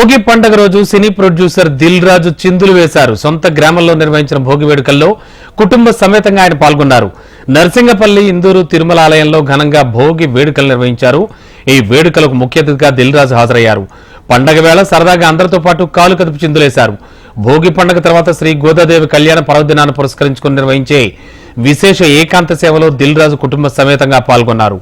భోగి పండుగ రోజు సినీ ప్రొడ్యూసర్ దిల్ రాజు చిందులు వేశారు. సొంత గ్రామంలో నిర్వహించిన భోగి వేడుకల్లో కుటుంబ సమేతంగా ఆయన పాల్గొన్నారు. నర్సింగపల్లి, ఇందూరు, తిరుమల ఆలయంలో ఘనంగా భోగి వేడుకలు నిర్వహించారు. ఈ వేడుకలకు ముఖ్య అతిథిగా దిల్ రాజు హాజరయ్యారు. పండగ వేళ సరదాగా అందరితో పాటు కాలు కదుపు చిందులేశారు. భోగి పండుగ తర్వాత శ్రీ గోదాదేవి కళ్యాణ పర్వదినాన్ని పురస్కరించుకుని నిర్వహించే విశేష ఏకాంత సేవలో దిల్ రాజు కుటుంబ సమేతంగా పాల్గొన్నారు.